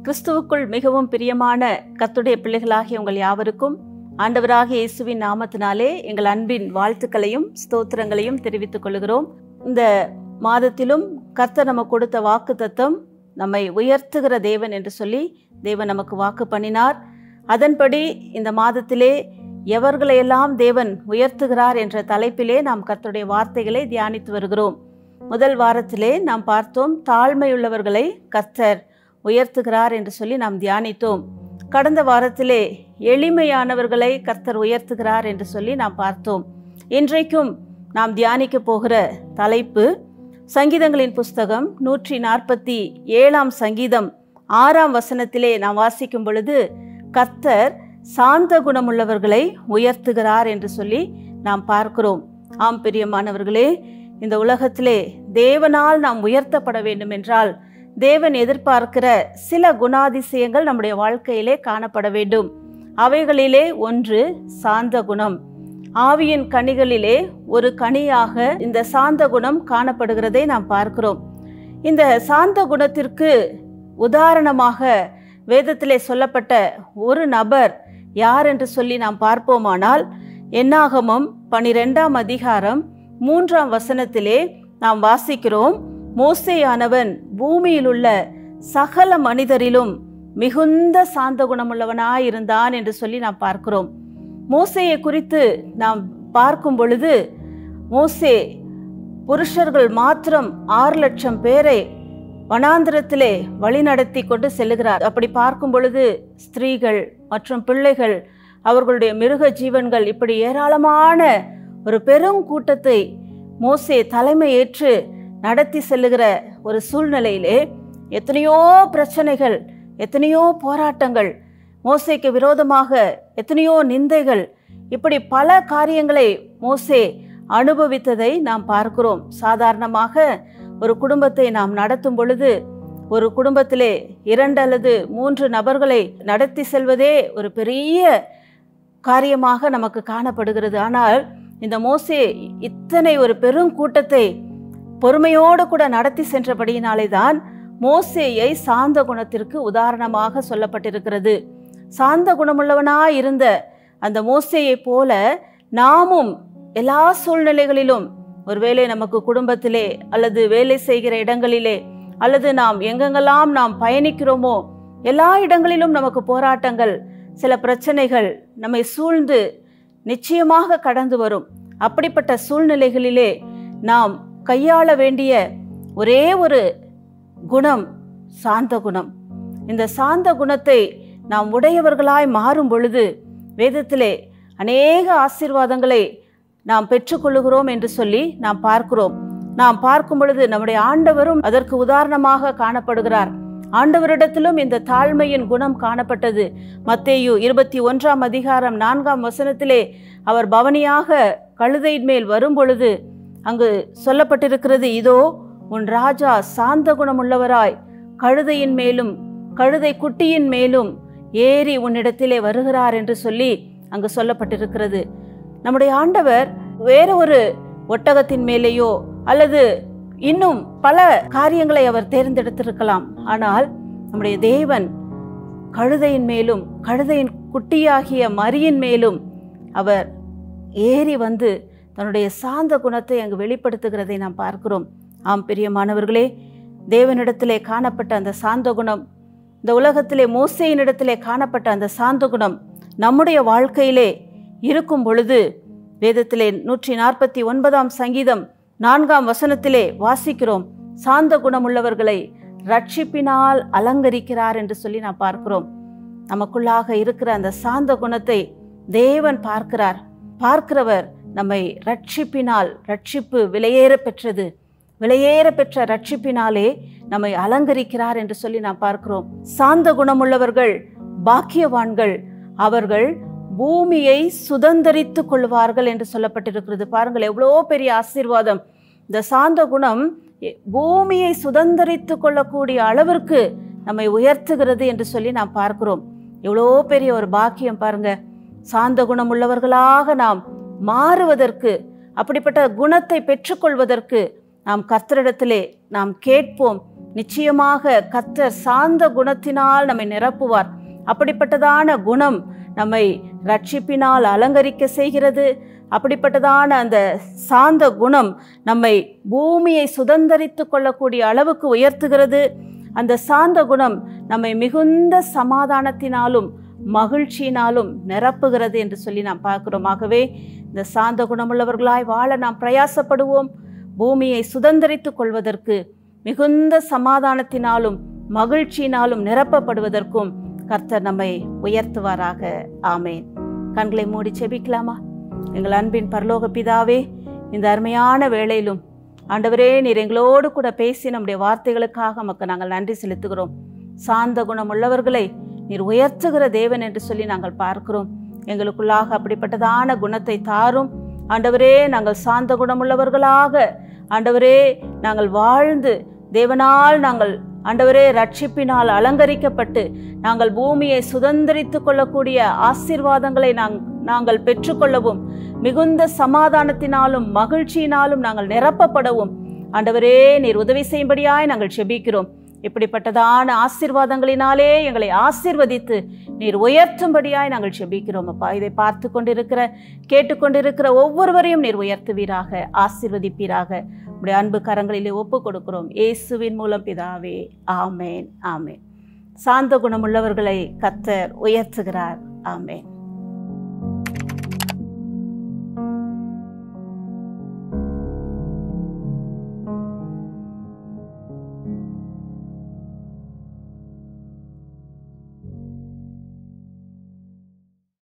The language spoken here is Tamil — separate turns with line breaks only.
கிறிஸ்துவுக்குள் மிகவும் பிரியமான கர்த்தருடைய பிள்ளைகளாகிய உங்கள் யாவருக்கும் ஆண்டவராகிய இயேசுவின் நாமத்தினாலே எங்கள் அன்பின் வாழ்த்துக்களையும் ஸ்தோத்திரங்களையும் தெரிவித்துக் கொள்கிறோம். இந்த மாதத்திலும் கர்த்தர் நமக்கு கொடுத்த வாக்குத்தத்தம் நம்மை உயர்த்துகிற தேவன் என்று சொல்லி தேவன் நமக்கு வாக்கு பண்ணினார். அதன்படி இந்த மாதத்திலே எவர்களையெல்லாம் தேவன் உயர்த்துகிறார் என்ற தலைப்பிலே நாம் கர்த்தருடைய வார்த்தைகளை தியானித்து வருகிறோம். முதல் வாரத்திலே நாம் பார்த்தோம், தாழ்மையுள்ளவர்களை கர்த்தர் உயர்த்துகிறார் என்று சொல்லி நாம் தியானித்தோம். கடந்த வாரத்திலே எளிமையானவர்களை கர்த்தர் உயர்த்துகிறார் என்று சொல்லி நாம் பார்த்தோம். இன்றைக்கும் நாம் தியானிக்க போகிற தலைப்பு சங்கீதங்களின் புஸ்தகம் 147 சங்கீதம் 6 வசனத்திலே நாம் வாசிக்கும் பொழுது, கர்த்தர் சாந்த குணமுள்ளவர்களை உயர்த்துகிறார் என்று சொல்லி நாம் பார்க்கிறோம். ஆம் பிரியமானவர்களே, இந்த உலகத்திலே தேவனால் நாம் உயர்த்தப்பட வேண்டும் என்றால் தேவன் எதிர்பார்க்கிற சில குணாதிசயங்கள் நம்முடைய வாழ்க்கையிலே காணப்பட வேண்டும். அவைகளிலே ஒன்று சாந்த குணம். ஆவியின் கனிகளிலே ஒரு கனியாக இந்த சாந்த குணம் காணப்படுகிறதை நாம் பார்க்கிறோம். இந்த சாந்த குணத்திற்கு உதாரணமாக வேதத்திலே சொல்லப்பட்ட ஒரு நபர் யார் என்று சொல்லி நாம் பார்ப்போமானால், என்னாகமம் 12 அதிகாரம் 3 வசனத்திலே நாம் வாசிக்கிறோம், மோசேயானவன் பூமியில் உள்ள சகல மனிதரிலும் மிகுந்த சாந்த குணமுள்ளவனாயிருந்தான் என்று சொல்லி நாம் பார்க்கிறோம். மோசேயை குறித்து நாம் பார்க்கும் பொழுது, மோசே புருஷர்கள் மாத்திரம் 6 லட்சம் பேரை வனாந்திரத்திலே வழிநடத்தி கொண்டு செல்லுகிறார். அப்படி பார்க்கும் பொழுது ஸ்திரீகள் மற்றும் பிள்ளைகள், அவர்களுடைய மிருக ஜீவன்கள், இப்படி ஏராளமான ஒரு பெரும் கூட்டத்தை மோசே தலைமை ஏற்று நடத்தி செல்லுகிற ஒரு சூழ்நிலையிலே எத்தனையோ பிரச்சனைகள், எத்தனையோ போராட்டங்கள், மோசேக்கு விரோதமாக எத்தனையோ நிந்தைகள், இப்படி பல காரியங்களை மோசே அனுபவித்ததை நாம் பார்க்கிறோம். சாதாரணமாக ஒரு குடும்பத்தை நாம் நடத்தும் பொழுது, ஒரு குடும்பத்திலே 2 அல்லது 3 நபர்களை நடத்தி செல்வதே ஒரு பெரிய காரியமாக நமக்கு காணப்படுகிறது. ஆனால் இந்த மோசே இத்தனை ஒரு பெரும் கூட்டத்தை பொறுமையோடு கூட நடத்தி சென்றபடியினாலே தான் மோசேயை சாந்த குணத்திற்கு உதாரணமாக சொல்லப்பட்டிருக்கிறது. சாந்த குணமுள்ளவனாய் இருந்த அந்த மோசேயை போல நாமும் எல்லா சூழ்நிலைகளிலும், ஒருவேளை நமக்கு குடும்பத்திலே அல்லது வேலை செய்கிற இடங்களிலே அல்லது நாம் எங்கெங்கெல்லாம் நாம் பயணிக்கிறோமோ எல்லா இடங்களிலும் நமக்கு போராட்டங்கள், சில பிரச்சனைகள் நம்மை சூழ்ந்து நிச்சயமாக கடந்து வரும். அப்படிப்பட்ட சூழ்நிலைகளிலே நாம் கையாள வேண்டிய ஒரே ஒரு குணம் சாந்த குணம். இந்த சாந்த குணத்தை நாம் உடையவர்களாய் மாறும் பொழுது வேதத்திலே அநேக ஆசீர்வாதங்களை நாம் பெற்றுக்கொள்ளுகிறோம் என்று சொல்லி நாம் பார்க்கிறோம். நாம் பார்க்கும் பொழுது நம்முடைய ஆண்டவரும் அதற்கு உதாரணமாக காணப்படுகிறார். ஆண்டவரிடத்திலும் இந்த தாழ்மையின் குணம் காணப்பட்டது. மத்தேயு 21 அதிகாரம் 4 வசனத்திலே அவர் பவனியாக கழுதையின் மேல் வரும் பொழுது அங்கு சொல்லப்பட்டிருக்கிறது, இதோ உன் ராஜா சாந்த குணமுள்ளவராய் கழுதையின் மேலும் கழுதை குட்டியின் மேலும் ஏறி உன்னிடத்திலே வருகிறார் என்று சொல்லி அங்கு சொல்லப்பட்டிருக்கிறது. நம்முடைய ஆண்டவர் வேற ஒரு ஒட்டகத்தின் மேலேயோ அல்லது இன்னும் பல காரியங்களை அவர் தேர்ந்தெடுத்திருக்கலாம். ஆனால் நம்முடைய தேவன் கழுதையின் மேலும் கழுதையின் குட்டியாகிய மரியின் மேலும் அவர் ஏறி வந்து தன்னுடைய சாந்த குணத்தை அங்கு வெளிப்படுத்துகிறதை நாம் பார்க்கிறோம். ஆம் பிரியமானவர்களே, தேவனிடத்திலே காணப்பட்ட அந்த சாந்த குணம், இந்த உலகத்திலே மோசேயினிடத்திலே காணப்பட்ட அந்த சாந்த குணம் நம்முடைய வாழ்க்கையிலே இருக்கும் பொழுது, வேதத்திலே 149 சங்கீதம் 4 வசனத்திலே வாசிக்கிறோம், சாந்த குணமுள்ளவர்களை ரட்சிப்பினால் அலங்கரிக்கிறார் என்று சொல்லி நாம் பார்க்கிறோம். நமக்குள்ளாக இருக்கிற அந்த சாந்த குணத்தை தேவன் பார்க்கிறார். பார்க்கிறவர் நம்மை ரட்சிப்பினால், ரட்சிப்பு விலையேற பெற்றது, விலையேற பெற்ற ரட்சிப்பினாலே நம்மை அலங்கரிக்கிறார் என்று சொல்லி நாம் பார்க்கிறோம். சாந்த குணமுள்ளவர்கள் பாக்கியவான்கள், அவர்கள் பூமியை சுதந்தரித்து கொள்வார்கள் என்று சொல்லப்பட்டிருக்கிறது. பாருங்கள், எவ்வளோ பெரிய ஆசீர்வாதம்! இந்த சாந்த குணம் பூமியை சுதந்தரித்து கொள்ளக்கூடிய அளவிற்கு நம்மை உயர்த்துகிறது என்று சொல்லி நாம் பார்க்கிறோம். எவ்வளோ பெரிய ஒரு பாக்கியம் பாருங்க! சாந்த குணம் உள்ளவர்களாக நாம் மாறுவதற்கு, அப்படிப்பட்ட குணத்தை பெற்றுக்கொள்வதற்கு நாம் கர்த்தரிடத்திலே நாம் கேட்போம். நிச்சயமாக கர்த்தர் சாந்த குணத்தினால் நம்மை நிரப்புவார். அப்படிப்பட்டதான குணம் நம்மை ரட்சிப்பினால் அலங்கரிக்க செய்கிறது. அப்படிப்பட்டதான அந்த சாந்த குணம் நம்மை பூமியை சுதந்தரித்து கொள்ளக்கூடிய அளவுக்கு உயர்த்துகிறது. அந்த சாந்த குணம் நம்மை மிகுந்த சமாதானத்தினாலும் மகிழ்ச்சியினாலும் நிரப்புகிறது என்று சொல்லி நாம் பார்க்கிறோம். ஆகவே இந்த சாந்த குணமுள்ளவர்களாய் வாழ நாம் பிரயாசப்படுவோம். பூமியை சுதந்தரித்து கொள்வதற்கு, மிகுந்த சமாதானத்தினாலும் மகிழ்ச்சியினாலும் நிரப்பப்படுவதற்கும் கர்த்தர் நம்மை உயர்த்துவாராக. ஆமேன். கண்களை மூடி செபிக்கலாமா? எங்கள் அன்பின் பரலோக பிதாவே, இந்த அருமையான வேளையிலும் ஆண்டவரே, நீர் எங்களோடு கூட பேசி நம்முடைய வார்த்தைகளுக்காக உமக்கு நாங்கள் நன்றி செலுத்துகிறோம். சாந்த குணம் உள்ளவர்களை நீர் உயர்த்துகிற தேவன் என்று சொல்லி நாங்கள் பார்க்கிறோம். எங்களுக்குள்ளாக அப்படிப்பட்டதான குணத்தை தாரும் ஆண்டவரே. நாங்கள் சாந்த குணமுள்ளவர்களாக ஆண்டவரே நாங்கள் வாழ்ந்து, தேவனால் நாங்கள் ஆண்டவரே ரட்சிப்பினால் அலங்கரிக்கப்பட்டு நாங்கள் பூமியை சுதந்தரித்து கொள்ளக்கூடிய ஆசீர்வாதங்களை நாங்கள் பெற்றுக்கொள்ளவும், மிகுந்த சமாதானத்தினாலும் மகிழ்ச்சியினாலும் நாங்கள் நிரப்பப்படவும் ஆண்டவரே நீர் உதவி செய்யும்படியாய் நாங்கள் செபிக்கிறோம். இப்படிப்பட்டதான ஆசீர்வாதங்களினாலே எங்களை ஆசீர்வதித்து நீர் உயர்த்தும்படியாய் நாங்கள் செபிக்கிறோம். அப்பா, இதை பார்த்து கொண்டிருக்கிற, கேட்டுக்கொண்டிருக்கிற ஒவ்வொருவரையும் நீர் உயர்த்துவீராக, ஆசீர்வதிப்பீராக. உடைய அன்பு கரங்களிலே ஒப்பு கொடுக்கிறோம், இயேசுவின் மூலம் பிதாவே. ஆமேன், ஆமேன். சாந்த குணமுள்ளவர்களை கர்த்தர் உயர்த்துகிறார். ஆமேன்.